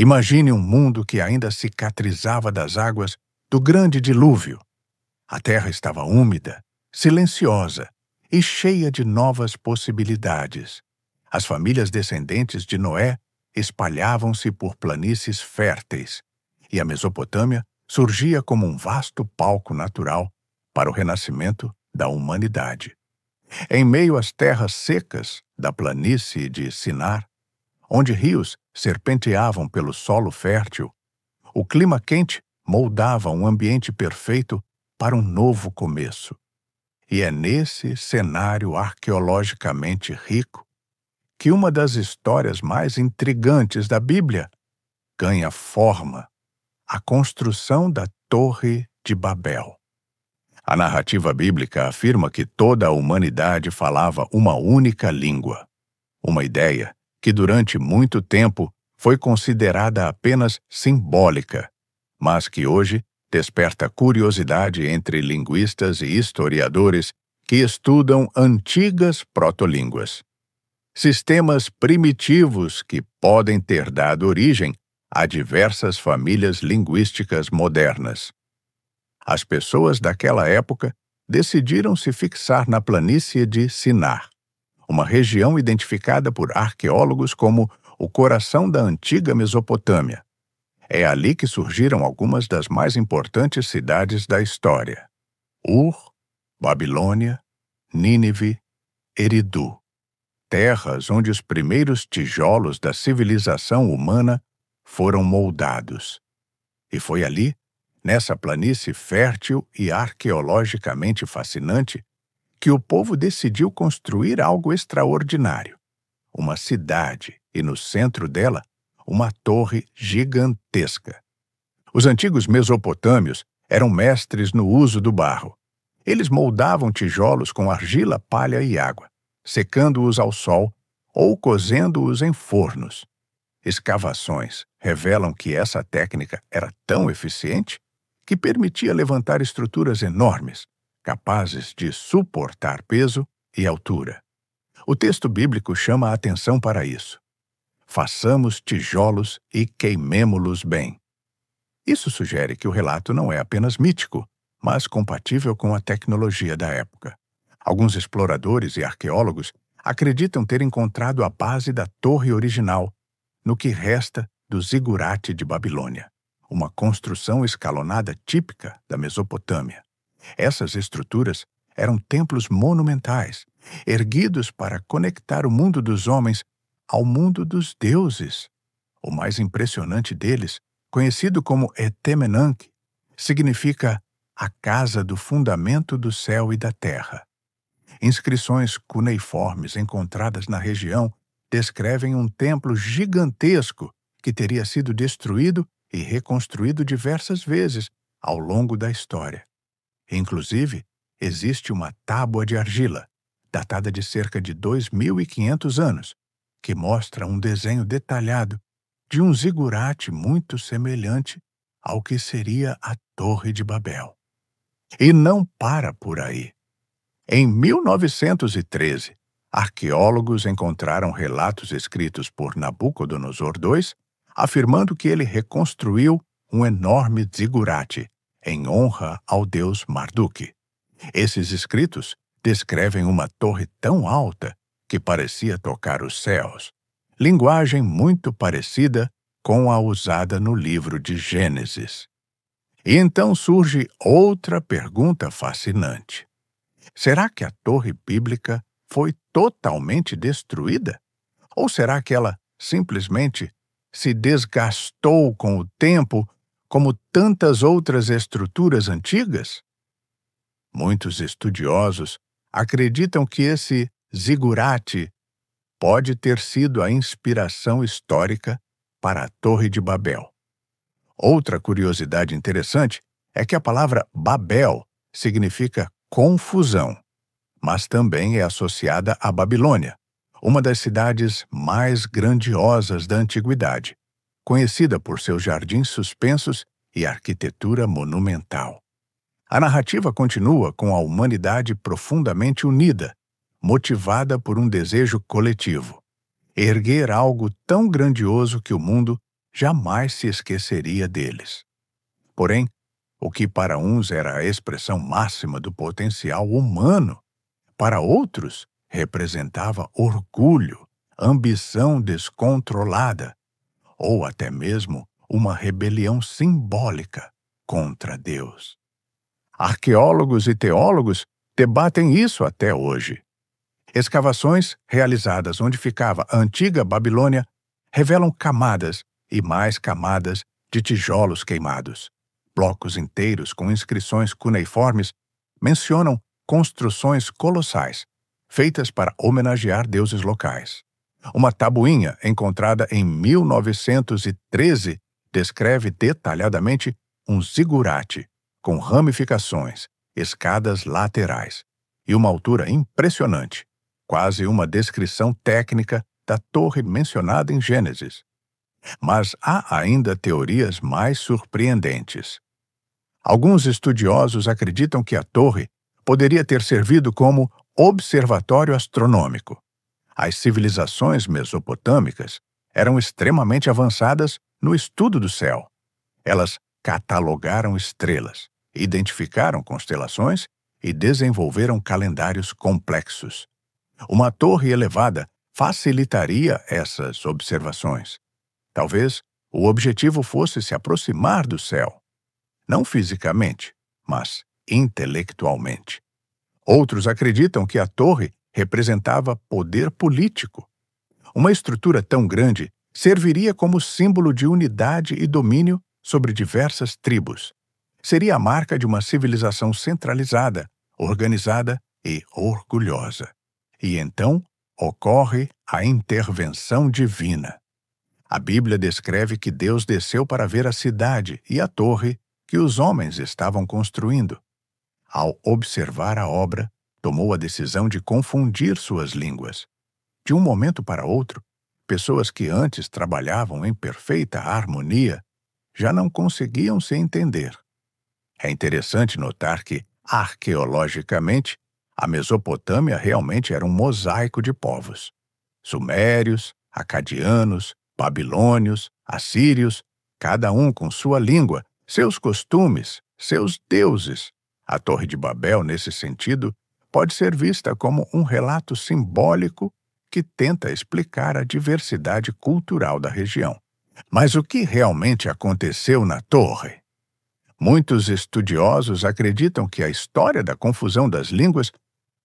Imagine um mundo que ainda cicatrizava das águas do grande dilúvio. A terra estava úmida, silenciosa e cheia de novas possibilidades. As famílias descendentes de Noé espalhavam-se por planícies férteis, e a Mesopotâmia surgia como um vasto palco natural para o renascimento da humanidade. Em meio às terras secas da planície de Sinar, onde rios serpenteavam pelo solo fértil, o clima quente moldava um ambiente perfeito para um novo começo. E é nesse cenário arqueologicamente rico que uma das histórias mais intrigantes da Bíblia ganha forma: a construção da Torre de Babel. A narrativa bíblica afirma que toda a humanidade falava uma única língua, uma ideia que durante muito tempo foi considerada apenas simbólica, mas que hoje desperta curiosidade entre linguistas e historiadores que estudam antigas protolínguas. Sistemas primitivos que podem ter dado origem a diversas famílias linguísticas modernas. As pessoas daquela época decidiram se fixar na planície de Sinar, uma região identificada por arqueólogos como o coração da antiga Mesopotâmia. É ali que surgiram algumas das mais importantes cidades da história: Ur, Babilônia, Nínive, Eridu. Terras onde os primeiros tijolos da civilização humana foram moldados. E foi ali, nessa planície fértil e arqueologicamente fascinante, que o povo decidiu construir algo extraordinário: uma cidade, e no centro dela, uma torre gigantesca. Os antigos mesopotâmios eram mestres no uso do barro. Eles moldavam tijolos com argila, palha e água, secando-os ao sol ou cozendo-os em fornos. Escavações revelam que essa técnica era tão eficiente que permitia levantar estruturas enormes, capazes de suportar peso e altura. O texto bíblico chama a atenção para isso: façamos tijolos e queimemo-los bem. Isso sugere que o relato não é apenas mítico, mas compatível com a tecnologia da época. Alguns exploradores e arqueólogos acreditam ter encontrado a base da torre original no que resta do zigurate de Babilônia, uma construção escalonada típica da Mesopotâmia. Essas estruturas eram templos monumentais, erguidos para conectar o mundo dos homens ao mundo dos deuses. O mais impressionante deles, conhecido como Etemenanque, significa a casa do fundamento do céu e da terra. Inscrições cuneiformes encontradas na região descrevem um templo gigantesco que teria sido destruído e reconstruído diversas vezes ao longo da história. Inclusive, existe uma tábua de argila, datada de cerca de 2.500 anos, que mostra um desenho detalhado de um zigurate muito semelhante ao que seria a Torre de Babel. E não para por aí. Em 1913, arqueólogos encontraram relatos escritos por Nabucodonosor II afirmando que ele reconstruiu um enorme zigurate em honra ao deus Marduk. Esses escritos descrevem uma torre tão alta que parecia tocar os céus, linguagem muito parecida com a usada no livro de Gênesis. E então surge outra pergunta fascinante: será que a torre bíblica foi totalmente destruída? Ou será que ela simplesmente se desgastou com o tempo, como tantas outras estruturas antigas? Muitos estudiosos acreditam que esse zigurate pode ter sido a inspiração histórica para a Torre de Babel. Outra curiosidade interessante é que a palavra Babel significa confusão, mas também é associada à Babilônia, uma das cidades mais grandiosas da antiguidade, conhecida por seus jardins suspensos e arquitetura monumental. A narrativa continua com a humanidade profundamente unida, motivada por um desejo coletivo: erguer algo tão grandioso que o mundo jamais se esqueceria deles. Porém, o que para uns era a expressão máxima do potencial humano, para outros representava orgulho, ambição descontrolada ou até mesmo uma rebelião simbólica contra Deus. Arqueólogos e teólogos debatem isso até hoje. Escavações realizadas onde ficava a antiga Babilônia revelam camadas e mais camadas de tijolos queimados. Blocos inteiros com inscrições cuneiformes mencionam construções colossais, feitas para homenagear deuses locais. Uma tabuinha encontrada em 1913 descreve detalhadamente um zigurate com ramificações, escadas laterais e uma altura impressionante, quase uma descrição técnica da torre mencionada em Gênesis. Mas há ainda teorias mais surpreendentes. Alguns estudiosos acreditam que a torre poderia ter servido como observatório astronômico. As civilizações mesopotâmicas eram extremamente avançadas no estudo do céu. Elas catalogaram estrelas, identificaram constelações e desenvolveram calendários complexos. Uma torre elevada facilitaria essas observações. Talvez o objetivo fosse se aproximar do céu, não fisicamente, mas intelectualmente. Outros acreditam que a torre representava poder político. Uma estrutura tão grande serviria como símbolo de unidade e domínio sobre diversas tribos. Seria a marca de uma civilização centralizada, organizada e orgulhosa. E então ocorre a intervenção divina. A Bíblia descreve que Deus desceu para ver a cidade e a torre que os homens estavam construindo. Ao observar a obra, tomou a decisão de confundir suas línguas. De um momento para outro, pessoas que antes trabalhavam em perfeita harmonia já não conseguiam se entender. É interessante notar que, arqueologicamente, a Mesopotâmia realmente era um mosaico de povos. Sumérios, acadianos, babilônios, assírios, cada um com sua língua, seus costumes, seus deuses. A Torre de Babel, nesse sentido, pode ser vista como um relato simbólico que tenta explicar a diversidade cultural da região. Mas o que realmente aconteceu na torre? Muitos estudiosos acreditam que a história da confusão das línguas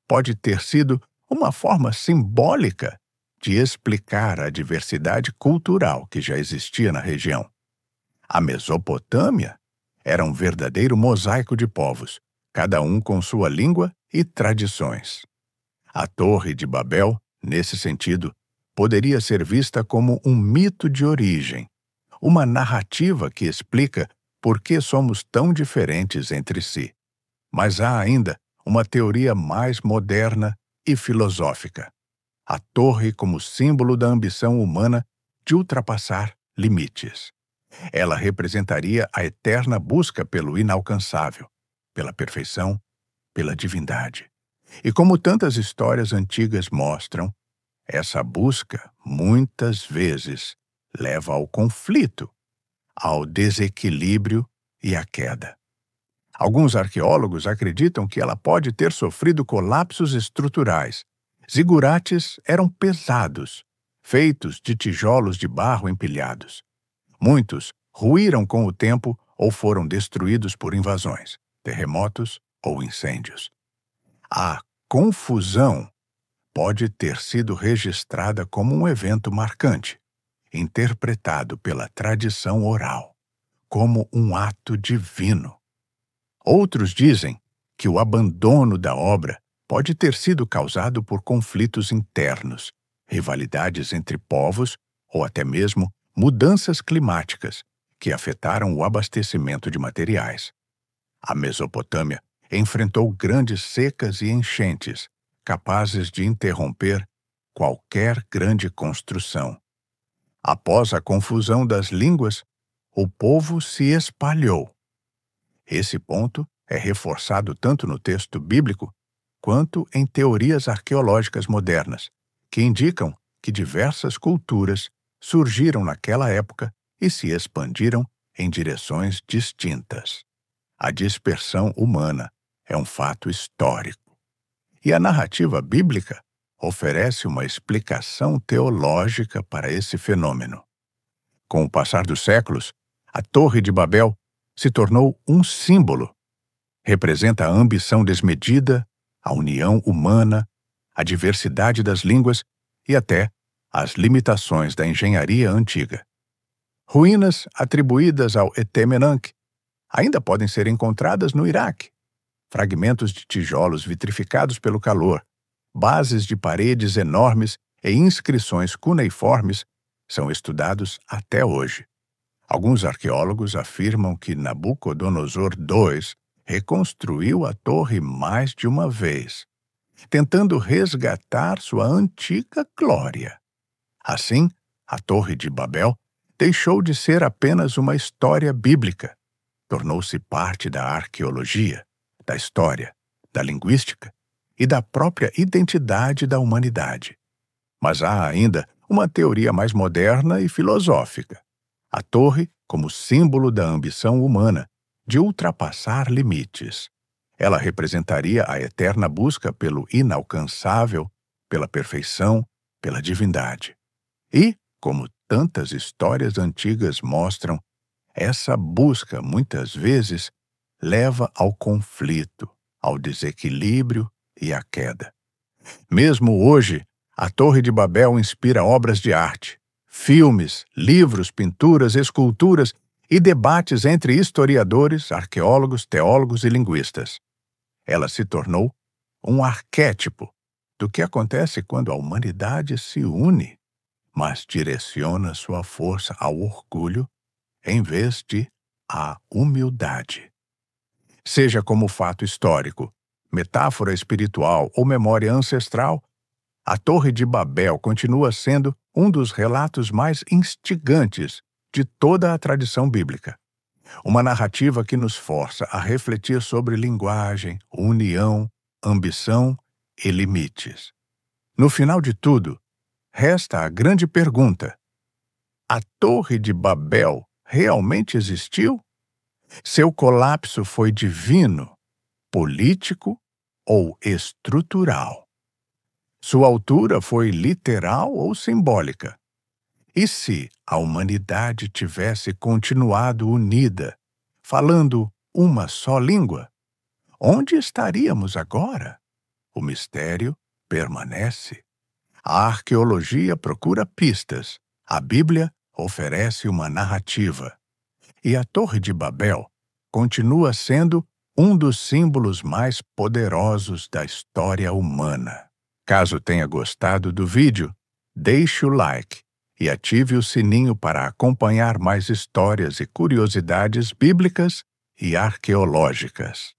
pode ter sido uma forma simbólica de explicar a diversidade cultural que já existia na região. A Mesopotâmia era um verdadeiro mosaico de povos, cada um com sua língua e tradições. A Torre de Babel, nesse sentido, poderia ser vista como um mito de origem, uma narrativa que explica por que somos tão diferentes entre si. Mas há ainda uma teoria mais moderna e filosófica. A torre como símbolo da ambição humana de ultrapassar limites. Ela representaria a eterna busca pelo inalcançável, pela perfeição, pela divindade. E como tantas histórias antigas mostram, essa busca, muitas vezes, leva ao conflito, ao desequilíbrio e à queda. Alguns arqueólogos acreditam que ela pode ter sofrido colapsos estruturais. Zigurates eram pesados, feitos de tijolos de barro empilhados. Muitos ruíram com o tempo ou foram destruídos por invasões, terremotos ou incêndios. A confusão pode ter sido registrada como um evento marcante, interpretado pela tradição oral, como um ato divino. Outros dizem que o abandono da obra pode ter sido causado por conflitos internos, rivalidades entre povos ou até mesmo mudanças climáticas que afetaram o abastecimento de materiais. A Mesopotâmia enfrentou grandes secas e enchentes, capazes de interromper qualquer grande construção. Após a confusão das línguas, o povo se espalhou. Esse ponto é reforçado tanto no texto bíblico quanto em teorias arqueológicas modernas, que indicam que diversas culturas surgiram naquela época e se expandiram em direções distintas. A dispersão humana é um fato histórico. E a narrativa bíblica oferece uma explicação teológica para esse fenômeno. Com o passar dos séculos, a Torre de Babel se tornou um símbolo. Representa a ambição desmedida, a união humana, a diversidade das línguas e até as limitações da engenharia antiga. Ruínas atribuídas ao Etemenanque ainda podem ser encontradas no Iraque. Fragmentos de tijolos vitrificados pelo calor, bases de paredes enormes e inscrições cuneiformes são estudados até hoje. Alguns arqueólogos afirmam que Nabucodonosor II reconstruiu a torre mais de uma vez, tentando resgatar sua antiga glória. Assim, a Torre de Babel deixou de ser apenas uma história bíblica, tornou-se parte da arqueologia, da história, da linguística e da própria identidade da humanidade. Mas há ainda uma teoria mais moderna e filosófica. A torre como símbolo da ambição humana de ultrapassar limites. Ela representaria a eterna busca pelo inalcançável, pela perfeição, pela divindade. E, como tantas histórias antigas mostram, essa busca, muitas vezes, leva ao conflito, ao desequilíbrio e à queda. Mesmo hoje, a Torre de Babel inspira obras de arte, filmes, livros, pinturas, esculturas e debates entre historiadores, arqueólogos, teólogos e linguistas. Ela se tornou um arquétipo do que acontece quando a humanidade se une, mas direciona sua força ao orgulho em vez de à humildade. Seja como fato histórico, metáfora espiritual ou memória ancestral, a Torre de Babel continua sendo um dos relatos mais instigantes de toda a tradição bíblica. Uma narrativa que nos força a refletir sobre linguagem, união, ambição e limites. No final de tudo, resta a grande pergunta: a Torre de Babel realmente existiu? Seu colapso foi divino, político ou estrutural? Sua altura foi literal ou simbólica? E se a humanidade tivesse continuado unida, falando uma só língua, onde estaríamos agora? O mistério permanece. A arqueologia procura pistas, a Bíblia oferece uma narrativa. E a Torre de Babel continua sendo um dos símbolos mais poderosos da história humana. Caso tenha gostado do vídeo, deixe o like e ative o sininho para acompanhar mais histórias e curiosidades bíblicas e arqueológicas.